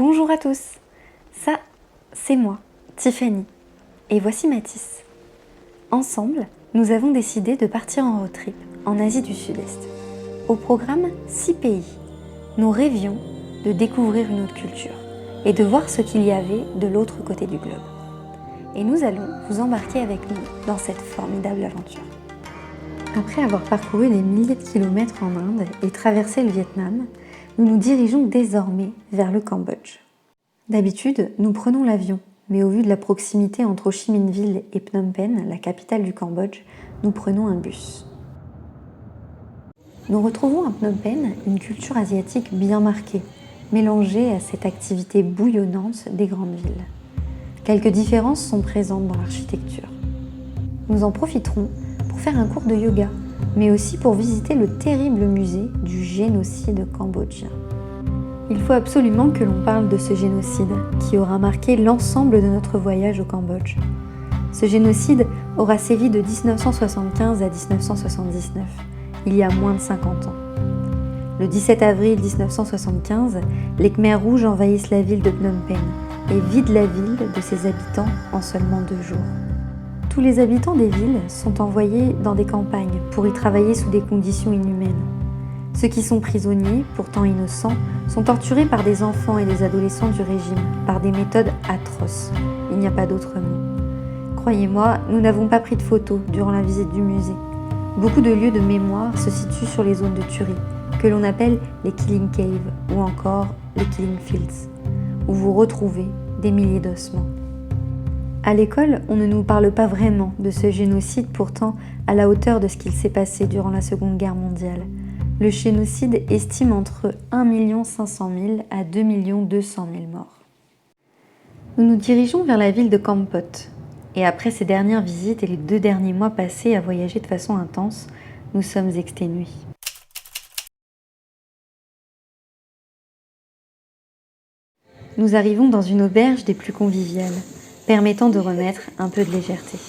Bonjour à tous, ça c'est moi, Tiffany, et voici Mathis. Ensemble, nous avons décidé de partir en road trip en Asie du Sud-Est. Au programme 6 pays, nous rêvions de découvrir une autre culture et de voir ce qu'il y avait de l'autre côté du globe. Et nous allons vous embarquer avec nous dans cette formidable aventure. Après avoir parcouru des milliers de kilomètres en Inde et traversé le Vietnam, nous nous dirigeons désormais vers le Cambodge. D'habitude, nous prenons l'avion, mais au vu de la proximité entre Ho Chi Minh Ville et Phnom Penh, la capitale du Cambodge, nous prenons un bus. Nous retrouvons à Phnom Penh une culture asiatique bien marquée, mélangée à cette activité bouillonnante des grandes villes. Quelques différences sont présentes dans l'architecture. Nous en profiterons pour faire un cours de yoga, mais aussi pour visiter le terrible musée du génocide cambodgien. Il faut absolument que l'on parle de ce génocide qui aura marqué l'ensemble de notre voyage au Cambodge. Ce génocide aura sévi de 1975 à 1979, il y a moins de 50 ans. Le 17 avril 1975, les Khmers rouges envahissent la ville de Phnom Penh et vident la ville de ses habitants en seulement 2 jours. Tous les habitants des villes sont envoyés dans des campagnes pour y travailler sous des conditions inhumaines. Ceux qui sont prisonniers, pourtant innocents, sont torturés par des enfants et des adolescents du régime, par des méthodes atroces. Il n'y a pas d'autre mot. Croyez-moi, nous n'avons pas pris de photos durant la visite du musée. Beaucoup de lieux de mémoire se situent sur les zones de tuerie, que l'on appelle les Killing Caves ou encore les Killing Fields, où vous retrouvez des milliers d'ossements. À l'école, on ne nous parle pas vraiment de ce génocide pourtant à la hauteur de ce qu'il s'est passé durant la Seconde Guerre mondiale. Le génocide estime entre 1 500 000 à 2 200 000 morts. Nous nous dirigeons vers la ville de Kampot. Et après ces dernières visites et les 2 derniers mois passés à voyager de façon intense, nous sommes exténués. Nous arrivons dans une auberge des plus conviviales, permettant de remettre un peu de légèreté.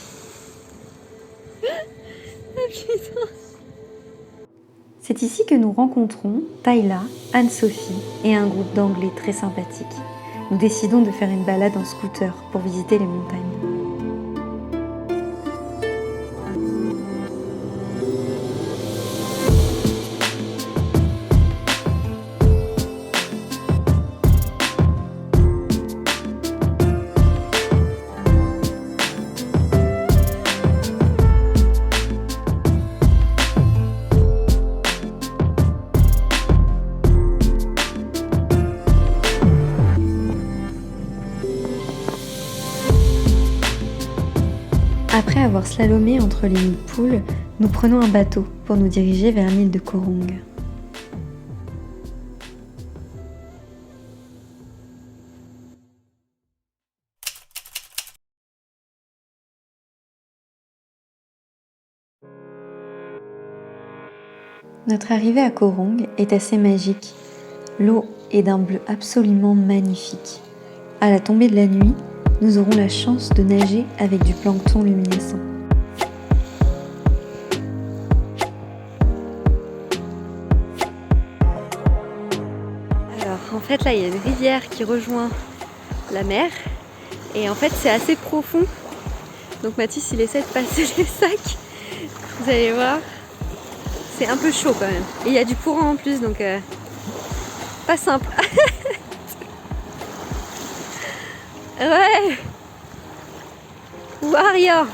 C'est ici que nous rencontrons Tayla, Anne-Sophie et un groupe d'anglais très sympathiques. Nous décidons de faire une balade en scooter pour visiter les montagnes. Après avoir slalomé entre les nids de poules, nous prenons un bateau pour nous diriger vers l'île de Koh Rong. Notre arrivée à Koh Rong est assez magique. L'eau est d'un bleu absolument magnifique. À la tombée de la nuit, nous aurons la chance de nager avec du plancton luminescent. Alors en fait là il y a une rivière qui rejoint la mer et en fait c'est assez profond. Donc Mathis il essaie de passer les sacs. Vous allez voir, c'est un peu chaud quand même. Et il y a du courant en plus donc pas simple. Ouais. Warrior.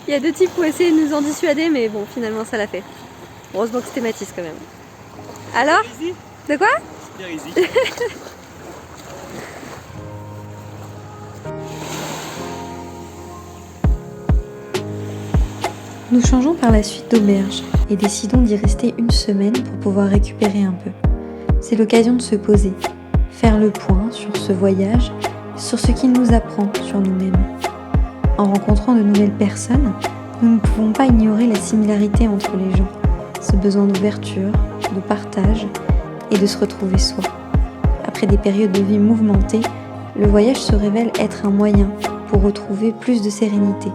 Il y a 2 types pour essayer de nous en dissuader, mais bon, finalement, ça l'a fait. Heureusement que c'était Mathis quand même. Alors ? De quoi ? Super easy. Nous changeons par la suite d'auberge et décidons d'y rester 1 semaine pour pouvoir récupérer un peu. C'est l'occasion de se poser, faire le point sur ce voyage, sur ce qu'il nous apprend sur nous-mêmes. En rencontrant de nouvelles personnes, nous ne pouvons pas ignorer la similarité entre les gens, ce besoin d'ouverture, de partage et de se retrouver soi. Après des périodes de vie mouvementées, le voyage se révèle être un moyen pour retrouver plus de sérénité,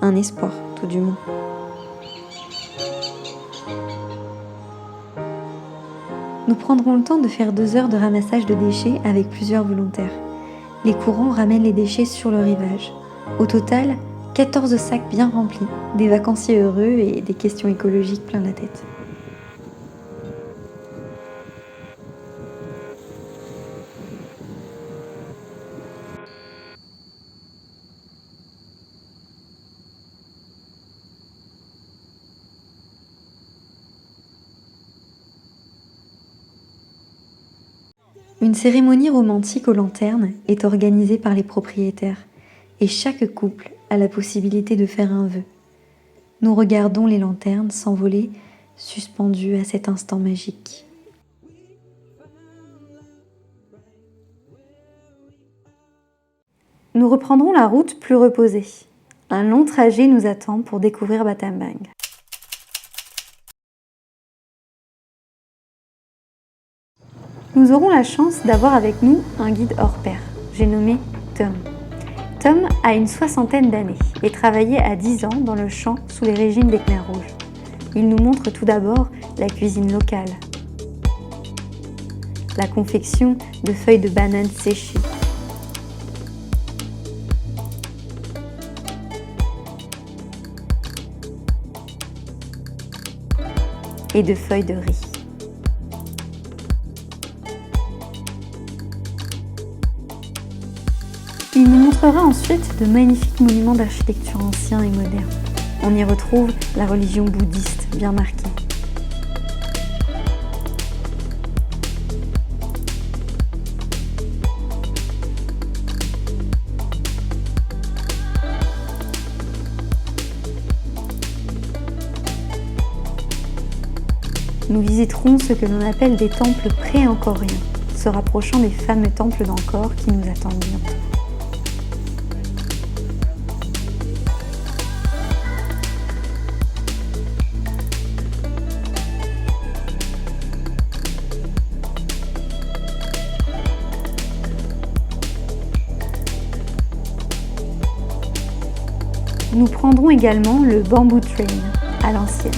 un espoir tout du moins. Nous prendrons le temps de faire 2 heures de ramassage de déchets avec plusieurs volontaires. Les courants ramènent les déchets sur le rivage. Au total, 14 sacs bien remplis, des vacanciers heureux et des questions écologiques plein la tête. Une cérémonie romantique aux lanternes est organisée par les propriétaires et chaque couple a la possibilité de faire un vœu. Nous regardons les lanternes s'envoler, suspendues à cet instant magique. Nous reprendrons la route plus reposée. Un long trajet nous attend pour découvrir Battambang. Nous aurons la chance d'avoir avec nous un guide hors pair. J'ai nommé Tom. Tom a une 60aine d'années et travaillait à 10 ans dans le champ sous les régimes des Khmers rouges. Il nous montre tout d'abord la cuisine locale, la confection de feuilles de bananes séchées, et de feuilles de riz. Il nous montrera ensuite de magnifiques monuments d'architecture anciens et modernes. On y retrouve la religion bouddhiste bien marquée. Nous visiterons ce que l'on appelle des temples pré-angkoriens, se rapprochant des fameux temples d'Angkor qui nous attendent bientôt. Nous prendrons également le Bamboo Train à l'ancienne.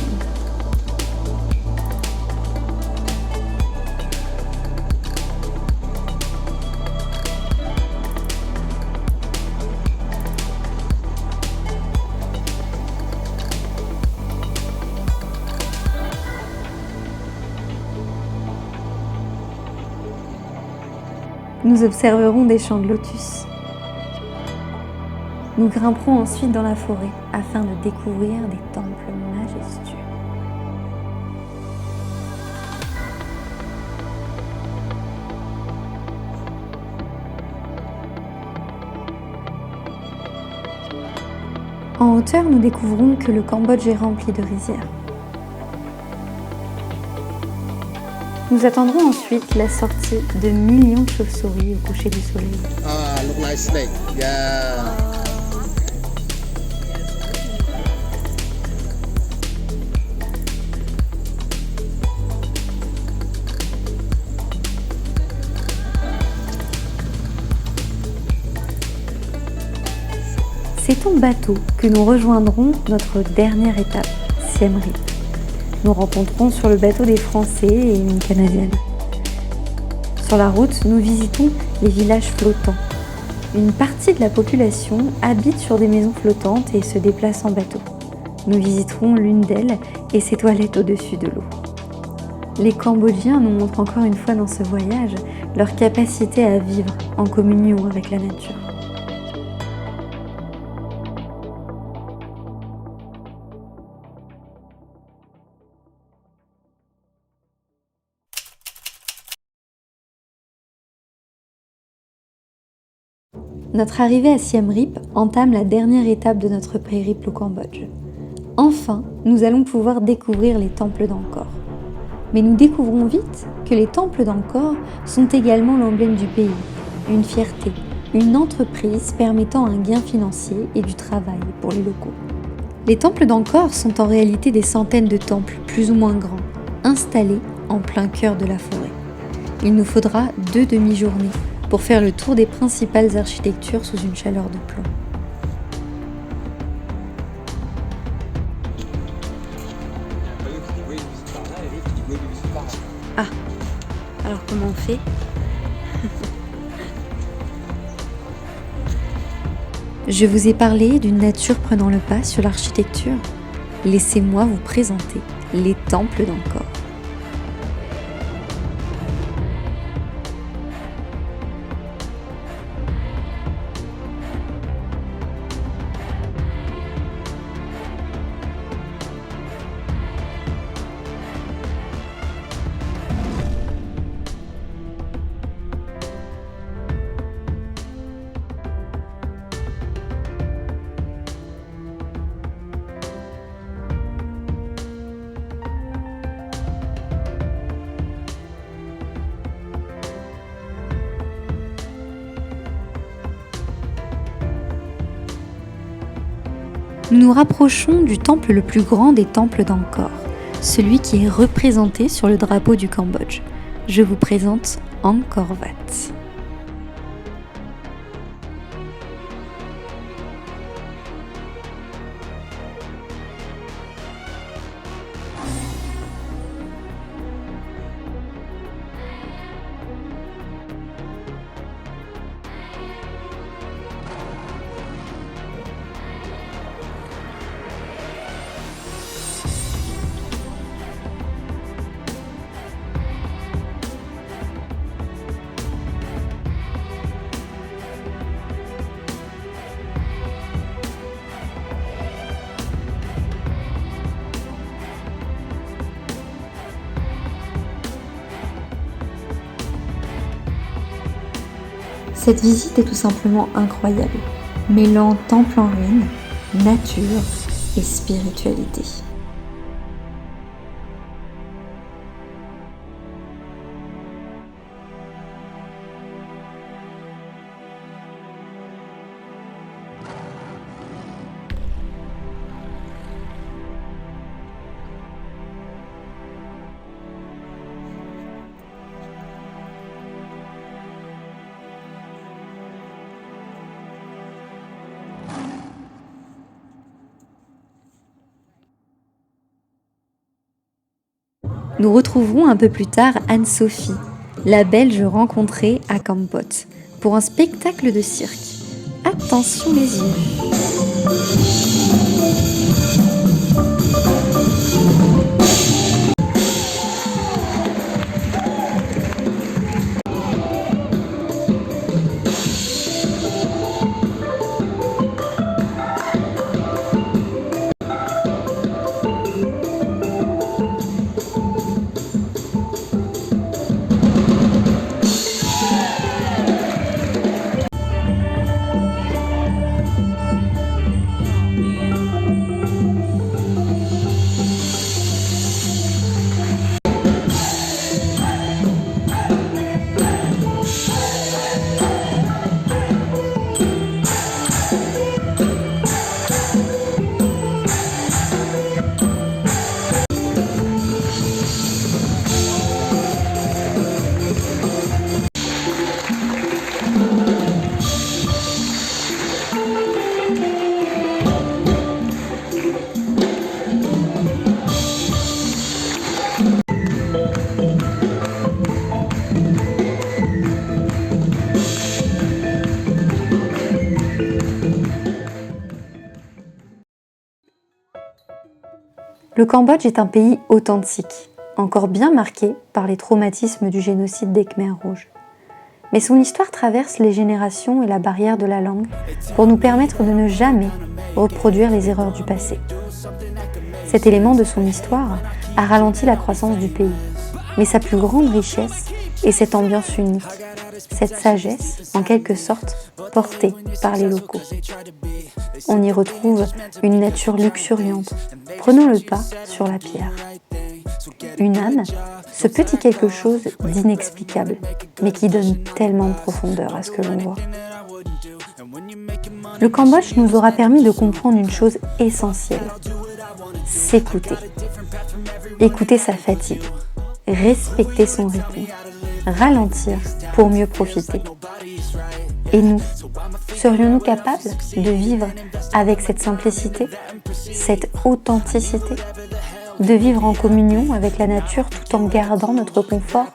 Nous observerons des champs de lotus. Nous grimperons ensuite dans la forêt afin de découvrir des temples majestueux. En hauteur, nous découvrons que le Cambodge est rempli de rizières. Nous attendrons ensuite la sortie de millions de chauves-souris au coucher du soleil. Ah, look like snake. Yeah. C'est en bateau que nous rejoindrons notre dernière étape, Siem Reap. Nous rencontrons sur le bateau des Français et une Canadienne. Sur la route, nous visitons les villages flottants. Une partie de la population habite sur des maisons flottantes et se déplace en bateau. Nous visiterons l'une d'elles et ses toilettes au-dessus de l'eau. Les Cambodgiens nous montrent encore une fois dans ce voyage leur capacité à vivre en communion avec la nature. Notre arrivée à Siem Reap entame la dernière étape de notre périple au Cambodge. Enfin, nous allons pouvoir découvrir les temples d'Angkor. Mais nous découvrons vite que les temples d'Angkor sont également l'emblème du pays, une fierté, une entreprise permettant un gain financier et du travail pour les locaux. Les temples d'Angkor sont en réalité des centaines de temples plus ou moins grands, installés en plein cœur de la forêt. Il nous faudra 2 demi-journées pour faire le tour des principales architectures sous une chaleur de plomb. Ah, comment on fait. Je vous ai parlé d'une nature prenant le pas sur l'architecture. Laissez-moi vous présenter les temples d'Angkor. Nous nous rapprochons du temple le plus grand des temples d'Angkor, celui qui est représenté sur le drapeau du Cambodge. Je vous présente Angkor Wat. Cette visite est tout simplement incroyable, mêlant temple en ruine, nature et spiritualité. Nous retrouverons un peu plus tard Anne-Sophie, la Belge rencontrée à Kampot, pour un spectacle de cirque. Attention les yeux! Le Cambodge est un pays authentique, encore bien marqué par les traumatismes du génocide des Khmers rouges. Mais son histoire traverse les générations et la barrière de la langue pour nous permettre de ne jamais reproduire les erreurs du passé. Cet élément de son histoire a ralenti la croissance du pays, mais sa plus grande richesse est cette ambiance unique, cette sagesse, en quelque sorte, portée par les locaux. On y retrouve une nature luxuriante, prenant le pas sur la pierre. Une âme, ce petit quelque chose d'inexplicable, mais qui donne tellement de profondeur à ce que l'on voit. Le Cambodge nous aura permis de comprendre une chose essentielle, s'écouter. Écouter sa fatigue, respecter son rythme, ralentir pour mieux profiter. Et nous, serions-nous capables de vivre avec cette simplicité, cette authenticité, de vivre en communion avec la nature tout en gardant notre confort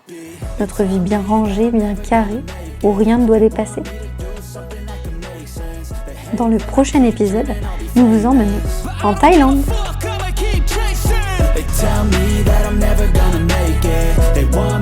Notre vie bien rangée, bien carrée, où rien ne doit dépasser. Dans le prochain épisode, nous vous emmenons en Thaïlande. They tell me that I'm never gonna make it. They want